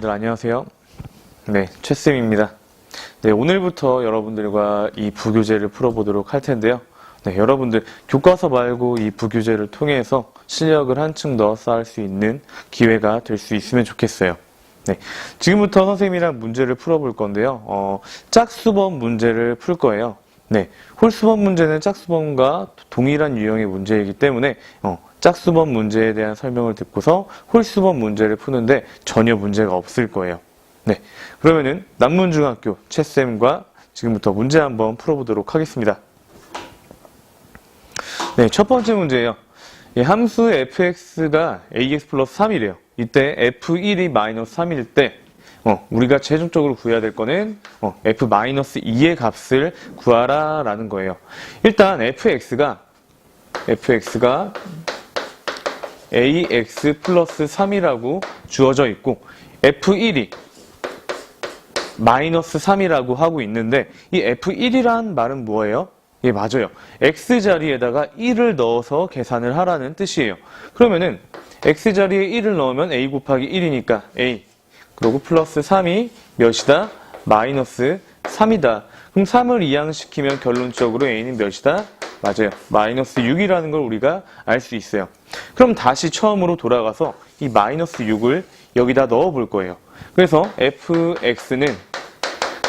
여러분들 안녕하세요. 네, 최쌤입니다. 네, 오늘부터 여러분들과 이 부교재를 풀어보도록 할 텐데요. 네, 여러분들 교과서 말고 이 부교재를 통해서 실력을 한층 더 쌓을 수 있는 기회가 될 수 있으면 좋겠어요. 네, 지금부터 선생님이랑 문제를 풀어볼 건데요. 짝수범 문제를 풀 거예요. 네, 홀수범 문제는 짝수범과 동일한 유형의 문제이기 때문에 짝수범 문제에 대한 설명을 듣고서 홀수범 문제를 푸는데 전혀 문제가 없을 거예요. 네, 그러면은 남문중학교 최쌤과 지금부터 문제 한번 풀어보도록 하겠습니다. 네, 첫 번째 문제예요. 함수 fx가 ax 플러스 3이래요. 이때 f1이 마이너스 3일 때 우리가 최종적으로 구해야 될 거는 f-2의 값을 구하라 라는 거예요. 일단 fx가 ax 플러스 3이라고 주어져 있고 f1이 마이너스 3이라고 하고 있는데 이 f1이란 말은 뭐예요? 예, 맞아요. x자리에다가 1을 넣어서 계산을 하라는 뜻이에요. 그러면은 x자리에 1을 넣으면 a 곱하기 1이니까 a 그리고 플러스 3이 몇이다? 마이너스 3이다. 그럼 3을 이항시키면 결론적으로 a는 몇이다? 맞아요. 마이너스 6이라는 걸 우리가 알 수 있어요. 그럼 다시 처음으로 돌아가서 이 마이너스 6을 여기다 넣어 볼 거예요. 그래서 fx는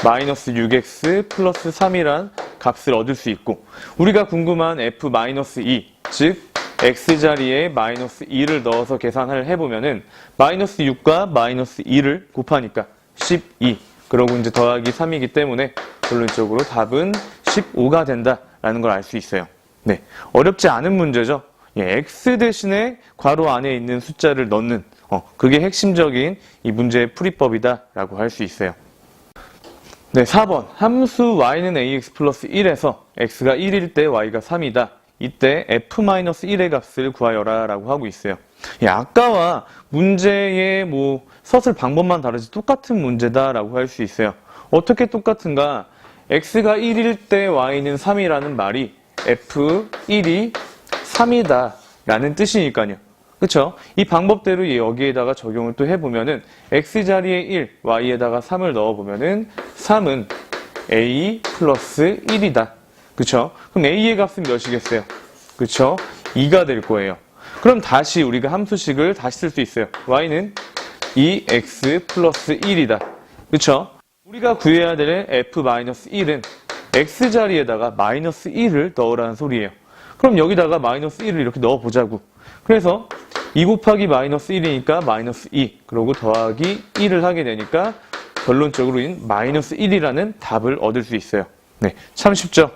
마이너스 6x 플러스 3이란 값을 얻을 수 있고 우리가 궁금한 f-2, 즉 x자리에 마이너스 2를 넣어서 계산을 해보면은 마이너스 6과 마이너스 2를 곱하니까 12 그러고 이제 더하기 3이기 때문에 결론적으로 답은 15가 된다라는 걸 알 수 있어요. 네, 어렵지 않은 문제죠. 예, x 대신에 괄호 안에 있는 숫자를 넣는 그게 핵심적인 이 문제의 풀이법이다라고 할 수 있어요. 네, 4번 함수 y는 ax 플러스 1에서 x가 1일 때 y가 3이다. 이때 f-1의 값을 구하여라 라고 하고 있어요. 예, 아까와 문제의 서술 방법만 다르지 똑같은 문제다라고 할 수 있어요. 어떻게 똑같은가? x가 1일 때 y는 3이라는 말이 f1이 3이다 라는 뜻이니까요. 그쵸? 이 방법대로 여기에다가 적용을 또 해보면은 x자리에 1, y에다가 3을 넣어보면은 3은 a 플러스 1이다. 그쵸? 그럼 a의 값은 몇이겠어요? 그쵸? 2가 될 거예요. 그럼 다시 우리가 함수식을 다시 쓸 수 있어요. y는 2x 플러스 1이다. 그쵸? 우리가 구해야 될 f-1은 x자리에다가 마이너스 1을 넣으라는 소리예요. 그럼 여기다가 마이너스 1을 이렇게 넣어보자고. 그래서 2 곱하기 마이너스 1이니까 마이너스 2 그리고 더하기 1을 하게 되니까 결론적으로 마이너스 1이라는 답을 얻을 수 있어요. 네, 참 쉽죠?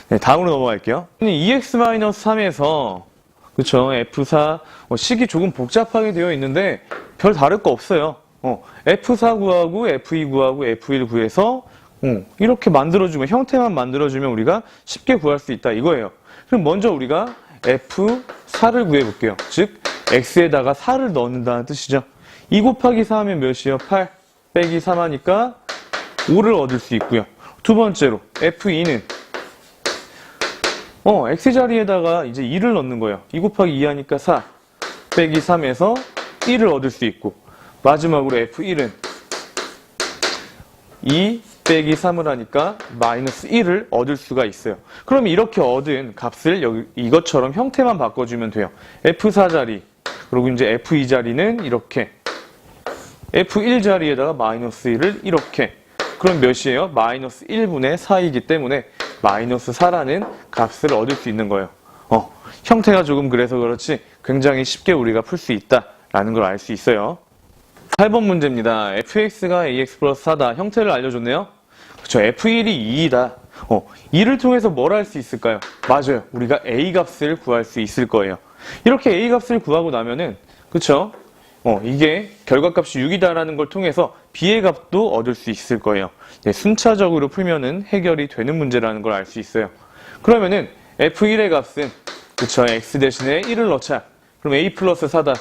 네, 다음으로 넘어갈게요. 2x-3에서 그쵸, f4 식이 조금 복잡하게 되어 있는데 별 다를 거 없어요. f4 구하고 f2 구하고 f1 구해서 이렇게 만들어주면 형태만 만들어주면 우리가 쉽게 구할 수 있다 이거예요. 그럼 먼저 우리가 f4를 구해볼게요. 즉 x에다가 4를 넣는다는 뜻이죠. 2 곱하기 4 하면 몇이요? 8 빼기 3 하니까 5를 얻을 수 있고요. 두 번째로 f2는 x자리에다가 이제 2를 넣는 거예요. 2 곱하기 2 하니까 4 빼기 3에서 1을 얻을 수 있고 마지막으로 f1은 2 빼기 3을 하니까 마이너스 1을 얻을 수가 있어요. 그럼 이렇게 얻은 값을 이것처럼 형태만 바꿔주면 돼요. f4자리 그리고 이제 f2자리는 이렇게 f1자리에다가 마이너스 1을 이렇게 그럼 몇이에요? 마이너스 1분의 4이기 때문에 마이너스 4라는 값을 얻을 수 있는 거예요. 형태가 조금 그래서 그렇지 굉장히 쉽게 우리가 풀 수 있다라는 걸 알 수 있어요. 8번 문제입니다. fx가 ax 플러스 4다. 형태를 알려줬네요. 그쵸, f1이 2이다. 2를 통해서 뭘 할 수 있을까요? 맞아요. 우리가 a 값을 구할 수 있을 거예요. 이렇게 a 값을 구하고 나면은 그쵸? 이게 결과값이 6이다라는 걸 통해서 b의 값도 얻을 수 있을 거예요. 네, 순차적으로 풀면은 해결이 되는 문제라는 걸 알 수 있어요. 그러면은 f1의 값은 그쵸, x 대신에 1을 넣자. 그럼 a 플러스 4다.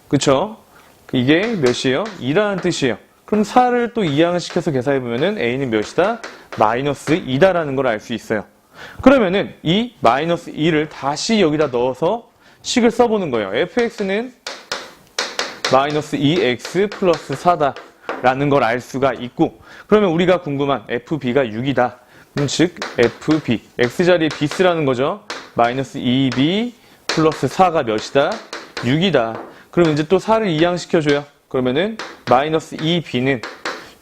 그쵸? 이게 몇이에요? 2라는 뜻이에요. 그럼 4를 또 이항시켜서 계산해보면은 a는 몇이다? 마이너스 2다라는 걸 알 수 있어요. 그러면은 이 마이너스 2를 다시 여기다 넣어서 식을 써보는 거예요. fx는 마이너스 2x 플러스 4다 라는 걸 알 수가 있고, 그러면 우리가 궁금한 fb가 6이다. 즉 fb, x자리에 b 쓰라는 거죠. 마이너스 2b 플러스 4가 몇이다? 6이다. 그럼 이제 또 4를 이항시켜줘요. 그러면은 마이너스 2b는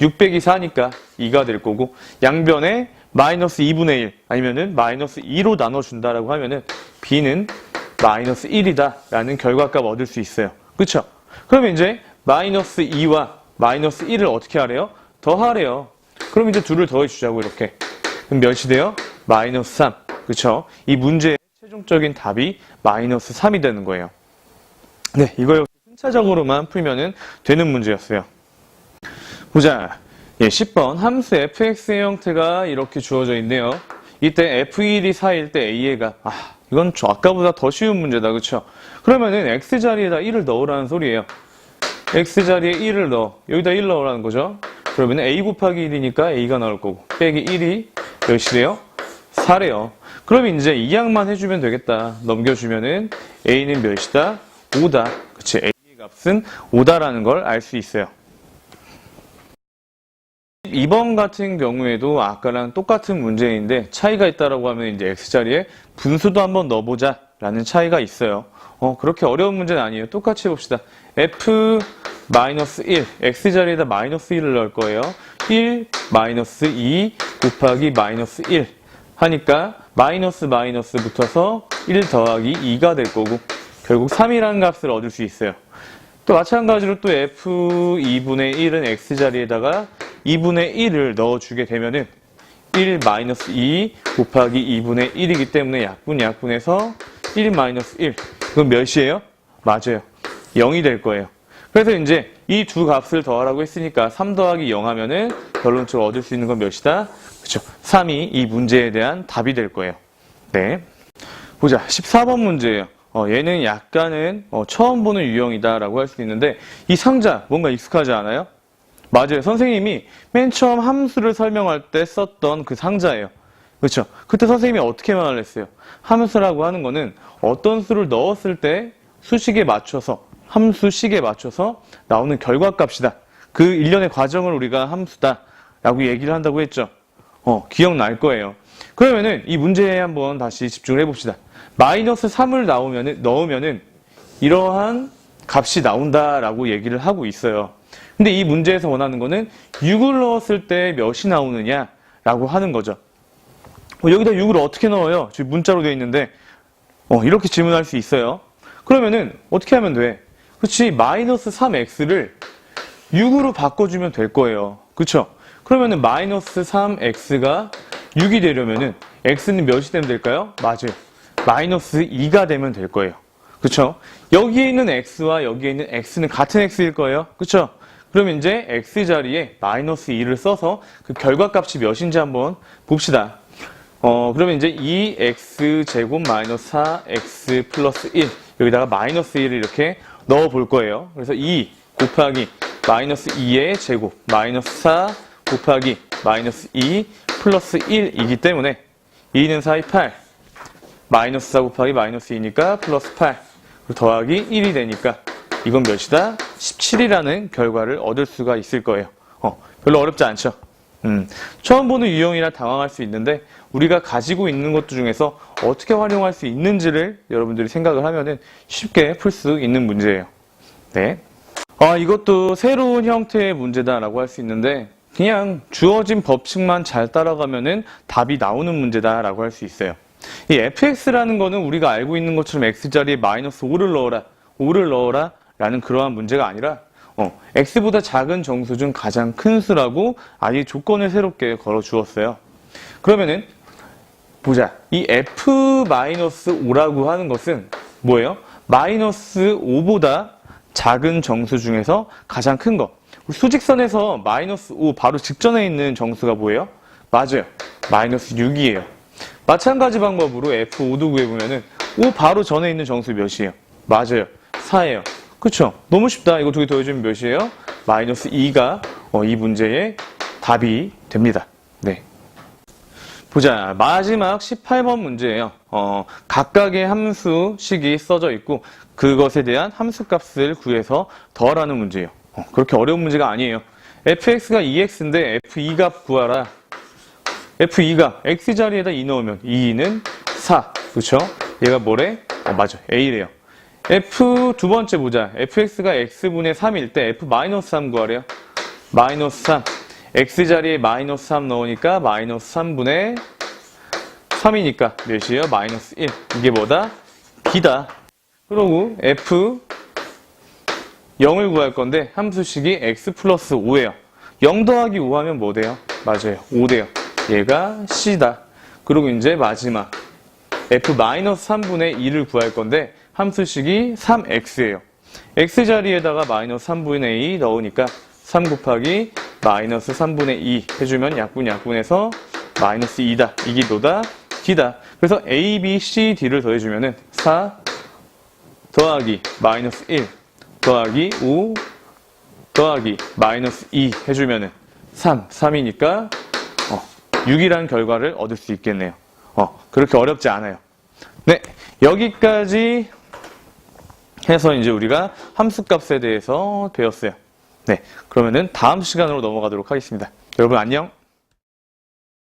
6 빼기 4니까 2가 될 거고, 양변에 마이너스 2분의 1 아니면은 마이너스 2로 나눠준다라고 하면은 b는 마이너스 1이다 라는 결과값 얻을 수 있어요. 그쵸? 그러면 이제 마이너스 2와 마이너스 1을 어떻게 하래요? 더하래요. 그럼 이제 둘을 더해주자고 이렇게. 그럼 몇이 돼요? 마이너스 3. 그쵸? 이 문제의 최종적인 답이 마이너스 3이 되는 거예요. 네, 이거 역시 순차적으로만 풀면은 되는 문제였어요. 보자. 예, 10번 함수 fx의 형태가 이렇게 주어져 있네요. 이때 f1이 4일 때 a가 이건 아까보다 더 쉬운 문제다. 그쵸? 그러면은 x자리에다 1을 넣으라는 소리예요. x자리에 1을 넣어. 여기다 1 넣으라는 거죠. 그러면 a 곱하기 1이니까 a가 나올 거고, 빼기 1이 몇이래요? 4래요. 그럼 이제 이 양만 해주면 되겠다. 넘겨주면은 a는 몇이다? 5다. 그치? a의 값은 5다라는 걸 알 수 있어요. 2번 같은 경우에도 아까랑 똑같은 문제인데 차이가 있다라고 하면 이제 x자리에 분수도 한번 넣어보자 라는 차이가 있어요. 그렇게 어려운 문제는 아니에요. 똑같이 해봅시다. f-1, x자리에다 마이너스 1을 넣을 거예요. 1, 마이너스 2 곱하기 마이너스 1 하니까 마이너스 마이너스 붙어서 1 더하기 2가 될 거고, 결국 3이라는 값을 얻을 수 있어요. 또 마찬가지로 또 f2분의 1은 x자리에다가 2분의 1을 넣어주게 되면은 1 마이너스 2 곱하기 2분의 1이기 때문에 약분해서 1 마이너스 1. 그럼 몇이에요? 맞아요. 0이 될 거예요. 그래서 이제 이 두 값을 더하라고 했으니까 3 더하기 0 하면은 결론적으로 얻을 수 있는 건 몇이다? 그쵸. 3이 이 문제에 대한 답이 될 거예요. 네. 보자. 14번 문제예요. 얘는 약간은 처음 보는 유형이다라고 할 수 있는데, 이 상자 뭔가 익숙하지 않아요? 맞아요. 선생님이 맨 처음 함수를 설명할 때 썼던 그 상자예요. 그렇죠? 그때 선생님이 어떻게 말을 했어요? 함수라고 하는 거는 어떤 수를 넣었을 때 수식에 맞춰서, 함수식에 맞춰서 나오는 결과값이다. 그 일련의 과정을 우리가 함수다 라고 얘기를 한다고 했죠. 기억날 거예요. 그러면은 이 문제에 한번 다시 집중을 해봅시다. 마이너스 3을 넣으면은 이러한 값이 나온다라고 얘기를 하고 있어요. 근데 이 문제에서 원하는 거는 6을 넣었을 때 몇이 나오느냐라고 하는 거죠. 여기다 6을 어떻게 넣어요? 지금 문자로 되어 있는데 이렇게 질문할 수 있어요. 그러면은 어떻게 하면 돼? 그렇지, 마이너스 3x를 6으로 바꿔주면 될 거예요. 그렇죠? 그러면은 마이너스 3x가 6이 되려면은 x는 몇이 되면 될까요? 맞아요. 마이너스 2가 되면 될 거예요. 그쵸? 여기에 있는 x와 여기에 있는 x는 같은 x일 거예요. 그쵸? 그럼 이제 x자리에 마이너스 2를 써서 그 결과값이 몇인지 한번 봅시다. 그러면 이제 2x제곱 마이너스 4x 플러스 1 여기다가 마이너스 1을 이렇게 넣어 볼 거예요. 그래서 2 곱하기 마이너스 2의 제곱 마이너스 4 곱하기 마이너스 2 플러스 1이기 때문에 2는 4이 8 마이너스 4 곱하기 마이너스 2니까 플러스 8 그리고 더하기 1이 되니까 이건 몇이다? 17이라는 결과를 얻을 수가 있을 거예요. 별로 어렵지 않죠? 처음 보는 유형이라 당황할 수 있는데 우리가 가지고 있는 것들 중에서 어떻게 활용할 수 있는지를 여러분들이 생각을 하면은 쉽게 풀 수 있는 문제예요. 네. 이것도 새로운 형태의 문제다라고 할 수 있는데 그냥 주어진 법칙만 잘 따라가면은 답이 나오는 문제다라고 할 수 있어요. 이 fx라는 거는 우리가 알고 있는 것처럼 x자리에 마이너스 5를 넣어라 라는 그러한 문제가 아니라 x보다 작은 정수 중 가장 큰 수라고 아예 조건을 새롭게 걸어 주었어요. 그러면은 보자. 이 f-5라고 하는 것은 뭐예요? 마이너스 5보다 작은 정수 중에서 가장 큰 거. 수직선에서 마이너스 5 바로 직전에 있는 정수가 뭐예요? 맞아요. 마이너스 6이에요. 마찬가지 방법으로 f5도 구해보면은 5 바로 전에 있는 정수 몇이에요? 맞아요. 4예요. 그쵸? 너무 쉽다. 이거 두 개 더해주면 몇이에요? 마이너스 2가 이 문제의 답이 됩니다. 네. 보자. 마지막 18번 문제예요. 각각의 함수식이 써져 있고 그것에 대한 함수값을 구해서 더하라는 문제예요. 그렇게 어려운 문제가 아니에요. fx가 2x인데 f2 값 구하라. f2가 x 자리에다 2 넣으면 2는 4. 그렇죠? 얘가 뭐래? 맞아. a래요. f 두 번째 보자. fx가 x분의 3일 때 f-3 구하래요. 마이너스 3. x 자리에 마이너스 3 넣으니까 마이너스 3분의 3이니까 몇이에요? 마이너스 1. 이게 뭐다? b다. 그러고 f 0을 구할 건데 함수식이 x 플러스 5예요. 0 더하기 5 하면 뭐 돼요? 맞아요. 5 돼요. 얘가 c다. 그리고 이제 마지막 f-3분의 2를 구할 건데 함수식이 3x예요. x 자리에다가 마이너스 3분의 2 넣으니까 3 곱하기 마이너스 3분의 2 해주면 약분해서 마이너스 2다. 이게 뭐다? d다. 그래서 a, b, c, d를 더해주면은 4 더하기 마이너스 1 더하기 5 더하기 마이너스 2 해주면은 3이니까 6이라는 결과를 얻을 수 있겠네요. 그렇게 어렵지 않아요. 네, 여기까지 해서 이제 우리가 함수값에 대해서 배웠어요. 네, 그러면은 다음 시간으로 넘어가도록 하겠습니다. 여러분 안녕.